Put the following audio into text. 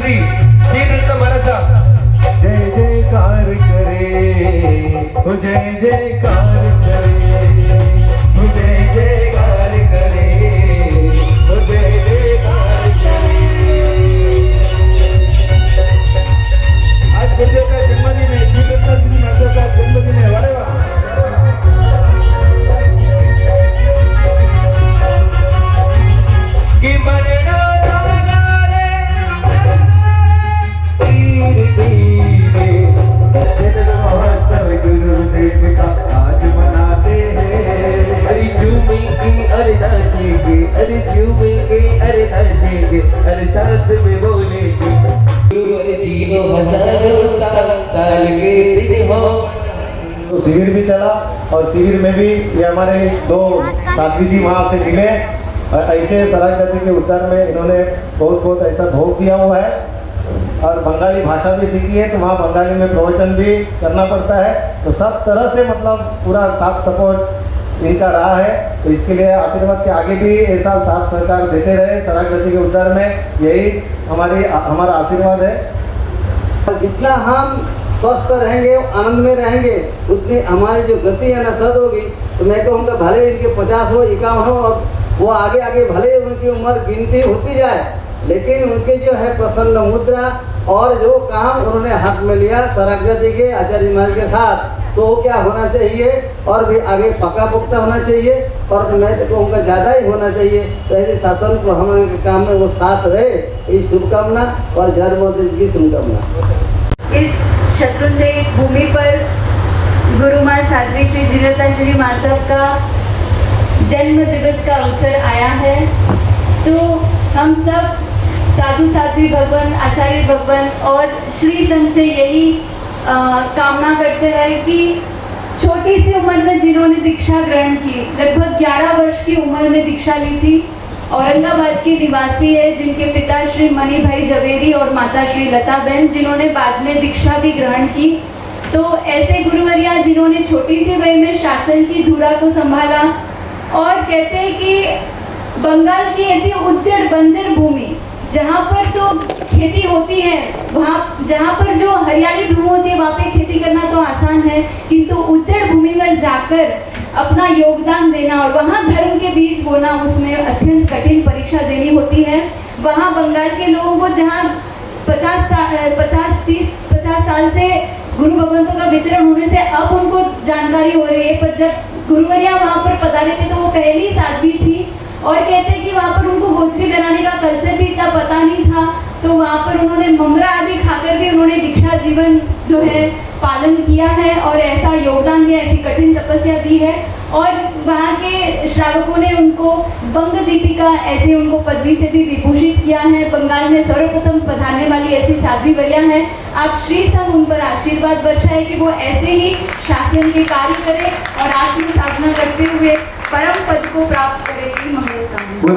श्री जीनंत मनसा जय जयकार करे हो जय जयकार करे हो जय जयकार करे हो जय जयकार करे। आज गुरुदेव का जन्मदिन है, जीनंत श्री मनसा का जन्मदिन है। वारे वाह। कि मरना लगाले तीर तीरे जन्म महोत्सव गुरुदेव का आज मनाते हैं। अरे झूमेंगे अरे नाचेंगे अरे झूमेंगे अरे नाचेंगे अरे साथ में बोलेंगे गुरु अरे जीनो हजारों साल साल के दिन हो। तो शिविर भी चला और शिविर में भी ये हमारे दो साध्वी जी वहाँ से मिले और ऐसे सराय जाति के उद्धार में इन्होंने बहुत ऐसा भोग दिया हुआ है और बंगाली भाषा भी सीखी है तो वहाँ बंगाली में प्रवचन भी करना पड़ता है। तो सब तरह से मतलब पूरा साथ सपोर्ट इनका रहा है। तो इसके लिए आशीर्वाद के आगे भी ऐसा साथ सहकार देते रहे सराय जाति के उद्धार में, यही हमारा आशीर्वाद है। और जितना हम स्वस्थ रहेंगे आनंद में रहेंगे उतनी हमारी जो गति है नशद होगी। तो मैं कहूँगा भले इनके 50 हो 51 हो और वो आगे आगे भले उनकी उम्र गिनती होती जाए लेकिन उनके जो है प्रसन्न मुद्रा और जो काम उन्होंने हाथ में लिया सराग्जा जी के आचार्य महाराज के साथ, तो वो क्या होना चाहिए और भी आगे पक्का पुख्ता होना चाहिए और मैं तो कहूँगा ज़्यादा ही होना चाहिए। तो ऐसे शासन प्रभाव के काम में वो साथ रहे, ये शुभकामना और जन्मदिन की शुभकामना। इस शत्रुंजय भूमि पर गुरु माँ साध्वी श्री जीनता श्री मासव का जन्म दिवस का अवसर आया है। तो हम सब साधु साध्वी भगवान आचार्य भगवान और श्री संघ से यही कामना करते हैं कि छोटी सी उम्र में जिन्होंने दीक्षा ग्रहण की, लगभग 11 वर्ष की उम्र में दीक्षा ली थी, औरंगाबाद की निवासी है, जिनके पिता श्री मणि भाई जवेरी और माता श्री लता बहन जिन्होंने बाद में दीक्षा भी ग्रहण की। तो ऐसे गुरुवरिया जिन्होंने छोटी सी वय में शासन की धुरा को संभाला और कहते हैं कि बंगाल की ऐसी उज्जड़ बंजर भूमि जहाँ पर तो खेती होती है, वहाँ जहाँ पर जो हरियाली भूमि होती है वहाँ पे खेती करना तो आसान है, किंतु उज्जड़ भूमि में जाकर अपना योगदान देना और वहाँ धर्म के बीज बोना उसमें अत्यंत कठिन परीक्षा देनी होती है। वहाँ बंगाल के लोगों को जहाँ 50 साल से गुरु भगवंतों का विचरण होने से अब उनको जानकारी हो रही है, पर जब गुरुवरिया वहाँ पर पधारे थे तो वो पहली साध्वी थी और कहते हैं कि वहाँ पर उनको गोचरी कराने का कल्चर भी इतना पता नहीं था। तो वहाँ पर उन्होंने ममरा आदि खाकर भी उन्होंने दीक्षा जीवन जो है पालन किया है और ऐसा योगदान दिया, ऐसी कठिन तपस्या दी है और वहाँ के श्रावकों ने उनको बंग दीपिका ऐसे उनको पदवी से भी विभूषित किया है। बंगाल में सर्वप्रथम पधारने वाली ऐसी साध्वी वरिया है। आप श्री संघ उन पर आशीर्वाद बरसाए कि वो ऐसे ही शासन के कार्य करें और आत्म साधना करते हुए परम पद को प्राप्त करेगी। मंगल कामना।